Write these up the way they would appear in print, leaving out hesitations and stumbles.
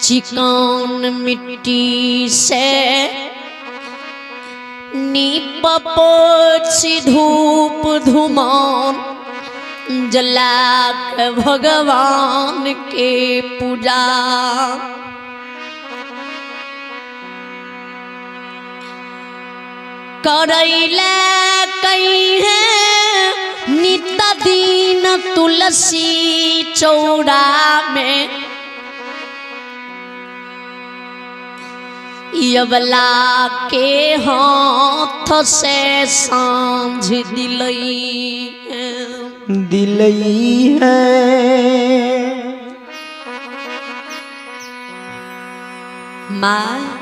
चिकन मिट्टी से नीप पोछी धूप धूमान जला के भगवान के पूजा करैला कहीं नित दिन तुलसी चौरा में यबला के हाथ से सांझ दिलई है माँ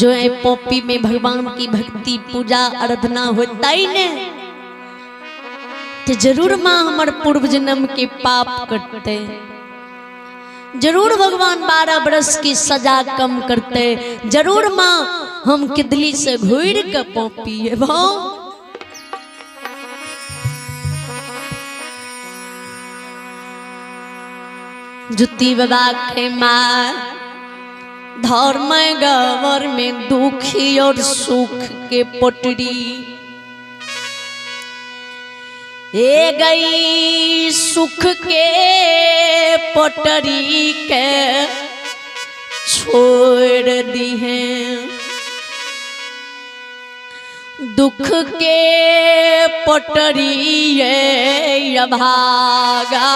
जो है पोपी में भगवान की भक्ति पूजा आराधना होता ही ने तो जरूर माँ हमार पूर्व जन्म के पाप कटते, जरूर भगवान 12 बरस की सजा कम करते, जरूर माँ हम किदली से घूर के पोपी है भाव जुती बाबा के माँ धर्म गवर में दुखी और सुख के पटरी ए गई सुख के पटरी के छोड़ दी हैं दुख के पटरी ये भागा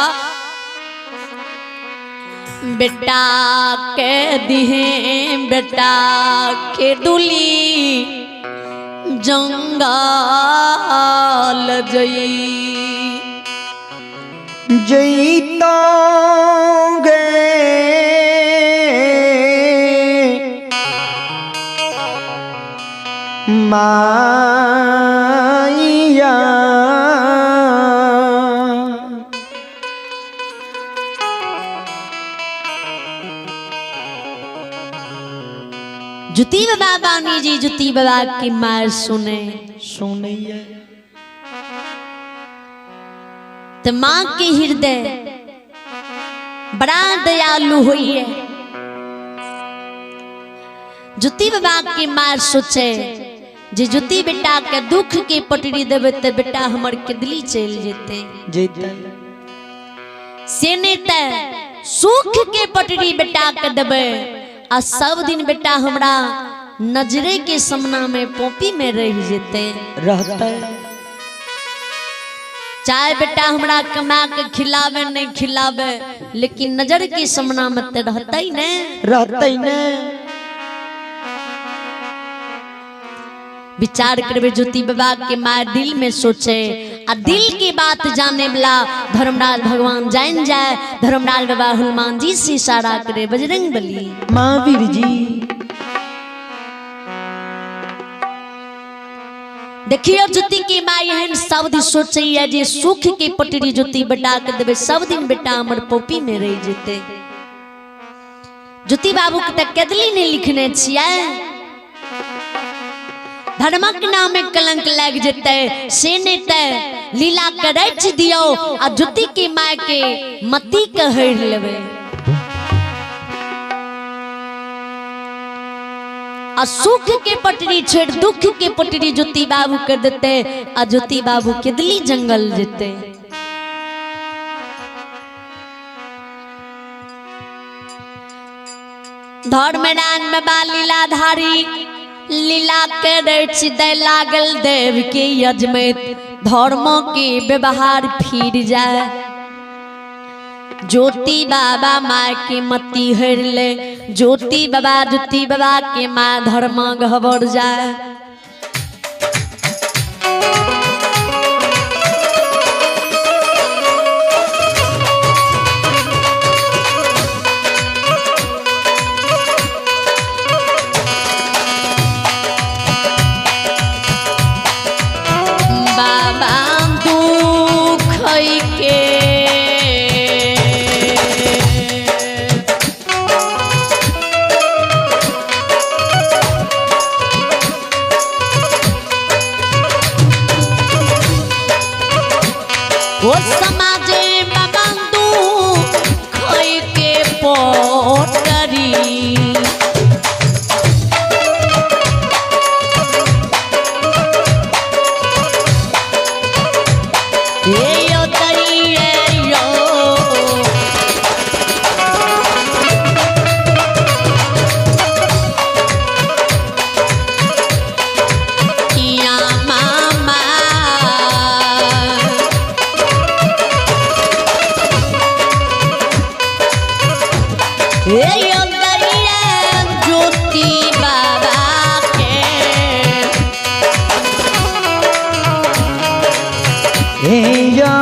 बेटा के दिहे बेटा के दुली जंगल जई तो गे माया जुती बाबा बानी जी जुती बाबा की मार सुने तो माँ के हृदय बड़ा दयालु हुई है। जुती बाबा की मार सोचे जे जुती बेटा के दुख के पटरी देवे ते बेटा हमर किदली चल जेते से नहीं ते सुख के पटरी बेटा के देवे आ सब दिन बेटा हमरा नजरे के सामना में पोपी में रह जेते रहते चाहे बेटा हमरा कमा के खिलावे नहीं खिलावे लेकिन नजर के सामना में ते रहते ही ने विचार करबे ज्योति बाबा के माँ दिल में सोचे आ दिल की बात जाने वाला धर्मराज भगवान जान जाए धर्मराज बाबा हनुमान जी से इशारा करे बजरंग बली महावीर जी देखिए ज्योति की माँ यहन सब दिन सोचे है जे सुख की पटरी ज्योति बेटा के देवे सब दिन बेटा हमर पोपी में रह जेते ज्योति बाबू के केदली ने लिखने छिया धर्मक नाम में कलंक लग जेते से नहीं ते लीला के रच दियो आ ज्योति की माँ के मती के हर लेवे आ सुख के पटरी छेड़ दुख के पटरी ज्योति बाबू कर देते आ ज्योति बाबू किदली जंगल जेते धर्मराज बाबा लीलाधारी लीला के रच दे लागल देव के यजमेत धर्म के व्यवहार फिर जाए ज्योति बाबा माँ के मती हर ले ज्योति बाबा के माँ धर्म घबर जाए ए यो दैया ज्योति बाबा के ए या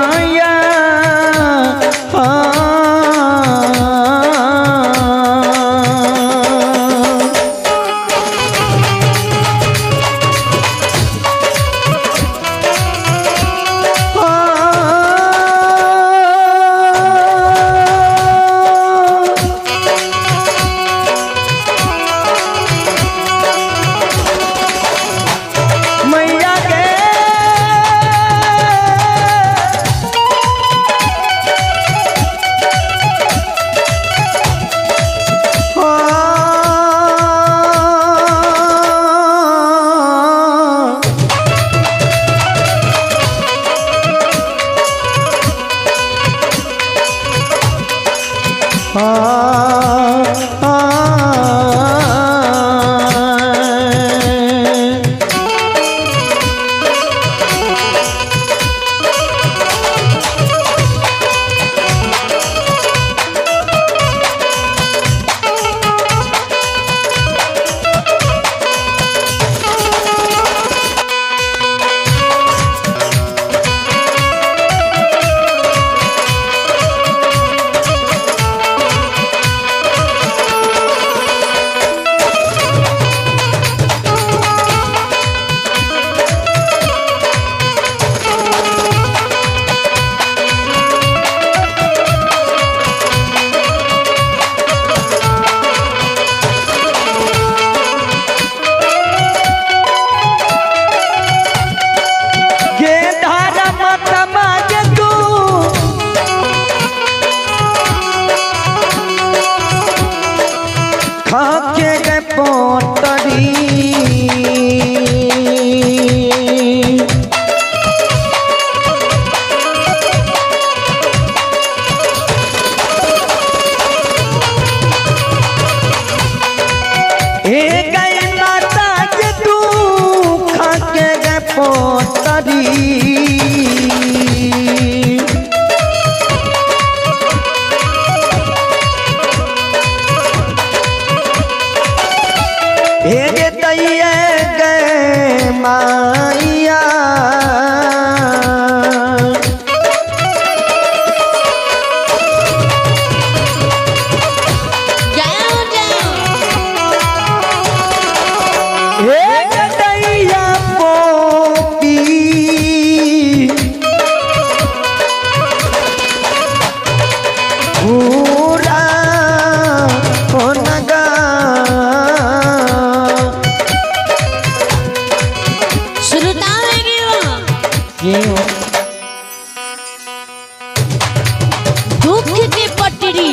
दुख की पटरी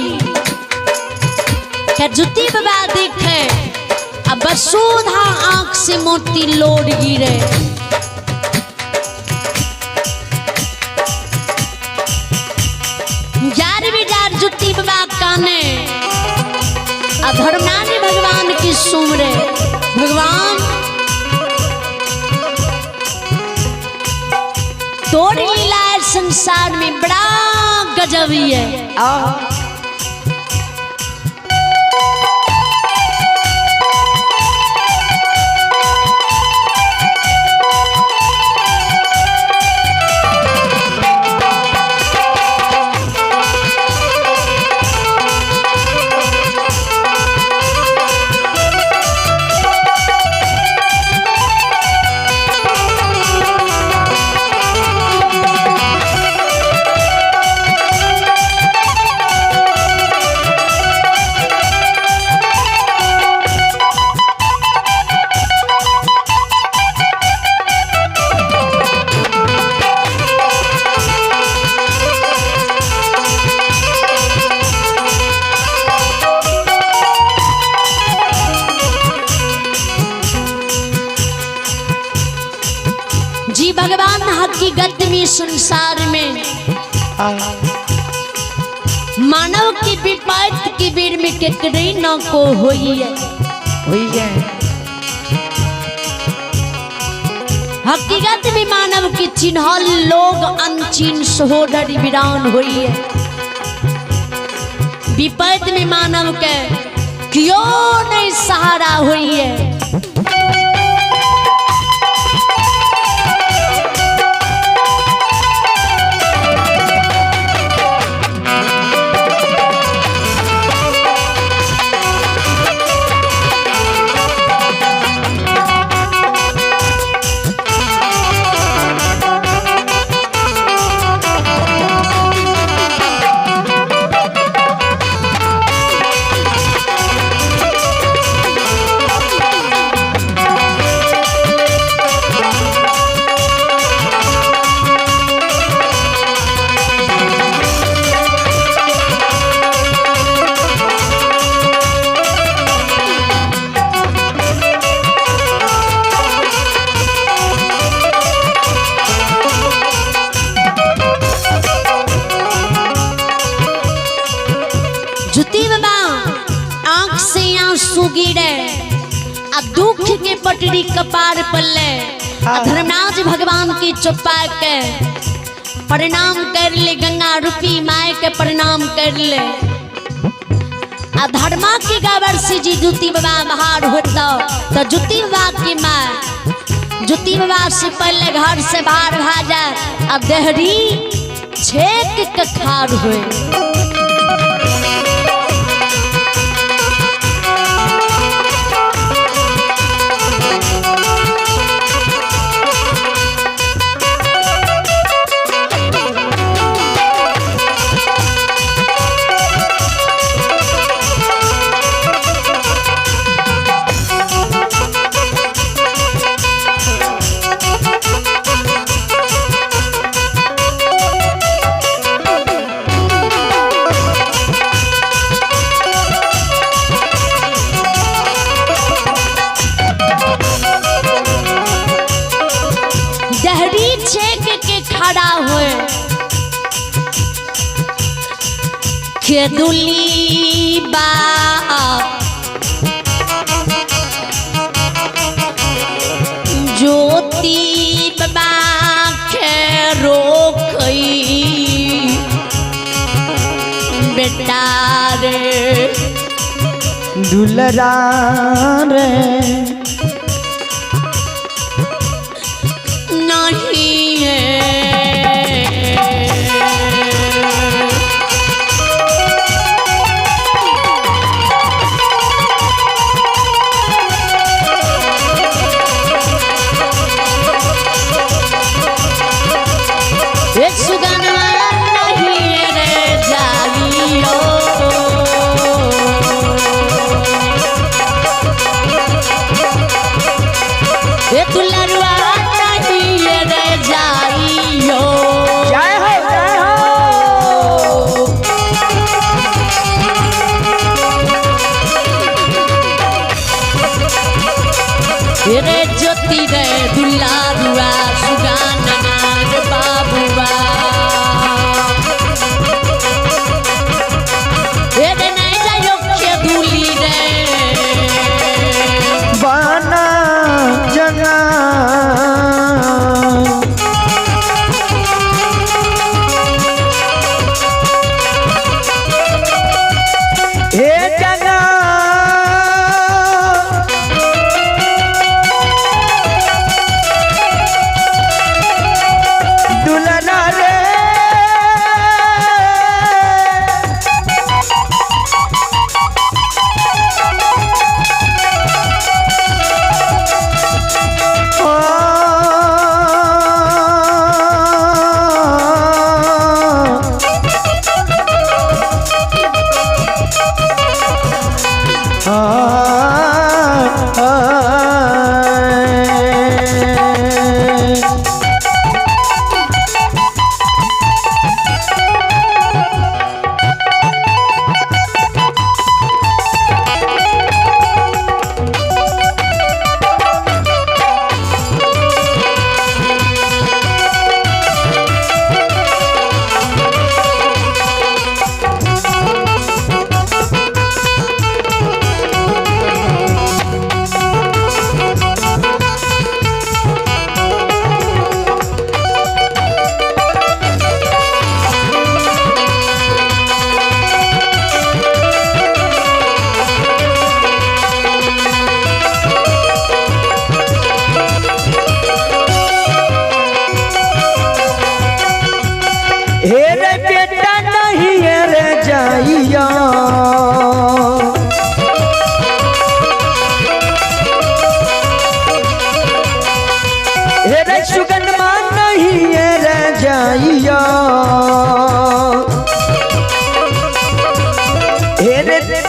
क्या जुती बाबा देखे अब सुधा आंख से मोती लोड गिरे जार भी जार जुती बाबा काने अधर्मनानी भगवान की सुमरे भगवान तोड़ लीला है संसार में बड़ा गजब ही है। जी भगवान हकीकत में संसार में मानव की विपत्ति के बीर में केकरे न को होई है हकीकत में मानव की चिन्हल लोग अनचिन सहोदर वीरान होई है विपद में मानव के क्यों नहीं सहारा हुई है। दुख के पटरी कपार पल्ले धर्मराज भगवान की चुप्पा के प्रणाम कर ले, गंगा रूपी माय के प्रणाम कर ले। धर्मा की गावर से जी जुती बाबा बाहर होता तो जुती बाबा की माँ जुती बाबा से पहले घर से बाहर भाजा अब देहरी छेक के खाड़ हुए। के दुली बाप ज्योति बाबा के रोकई बेटा रे दुलरा रे नहीं है। रे ज्योति रे दुलारुआ सुगाना रे बाबुआ रे नहीं जायो के दूली रे बना जना हे जना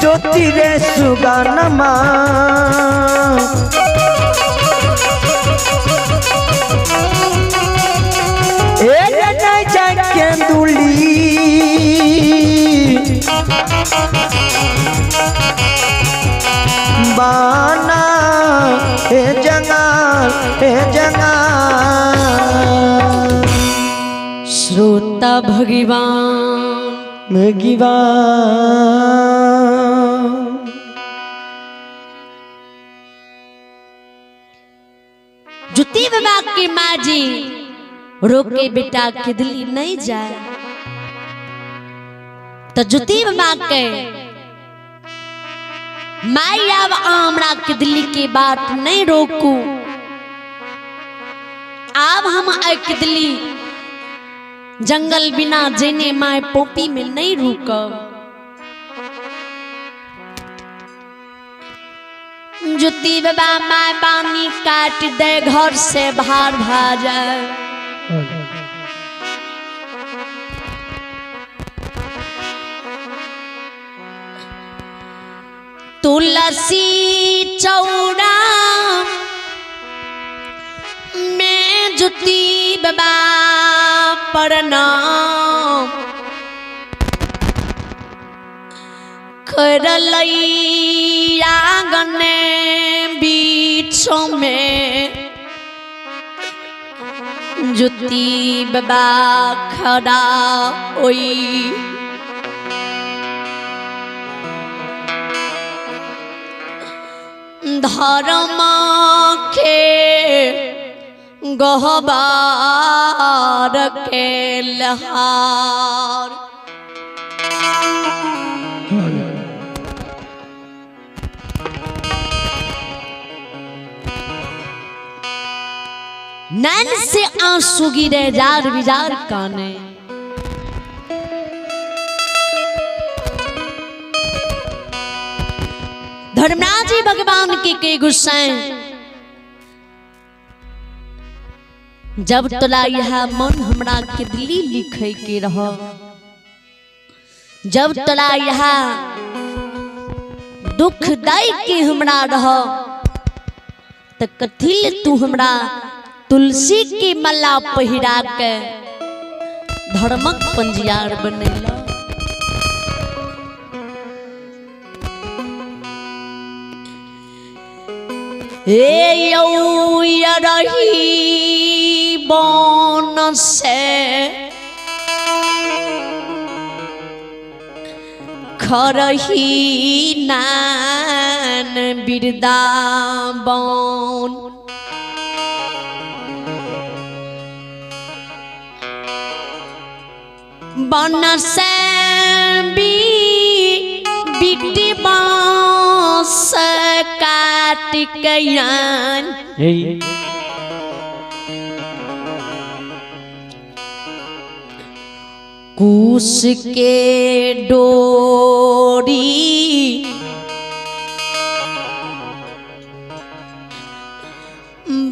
ज्योति रे सुगानमा नहीं जाके दूली बाना हे जंगा श्रोता भगवान मेघीवा जुती विभाग की माँ जी रोके बेटा किदली नहीं जाए तो जुती विभाग के माई अब आमरा किदली की बात नहीं रोकू अब हम किदली जंगल बिना जेने माए पोपी में नहीं रुकब जुती बाबा माए पानी काट दे घर से बाहर भाग तुलसी चौड़ा में जुती बाबा प्रणाम करलैया गने बीचों में जुती बाबा खड़ा ओई धर्म के गहबार के लहार नैन से आंसू गिरे जार विजार काने धर्मराज जी भगवान के गुस्से जब तोला यह मन हमरा के दिली लिखे के रह जब तोला यह दुखदाई के हमरा रह त कथिल तू हमरा तुलसी की माला पहिरा के धर्मक पंजियार बनेला ए यौ यरही बन से खरही नान बिरदाबन बन से बिटी बांस काट कयान कूस के डोरी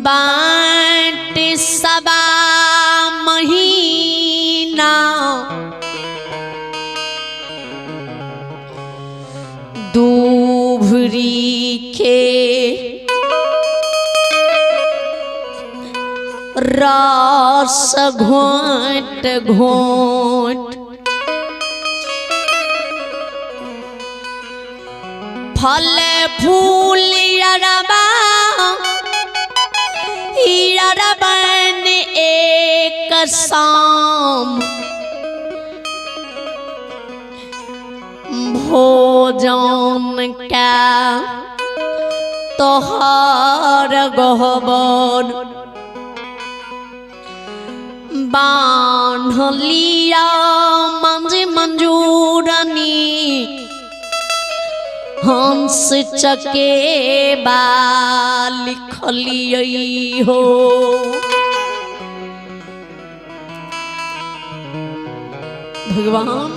बाट सबा महीना दूभरी के रस घोट घोट फल फूल यरबन एक शाम भोजन का तोहर गहबन बांधलिया मंजूरनी हंस चकेबा लिखलियै हो भगवान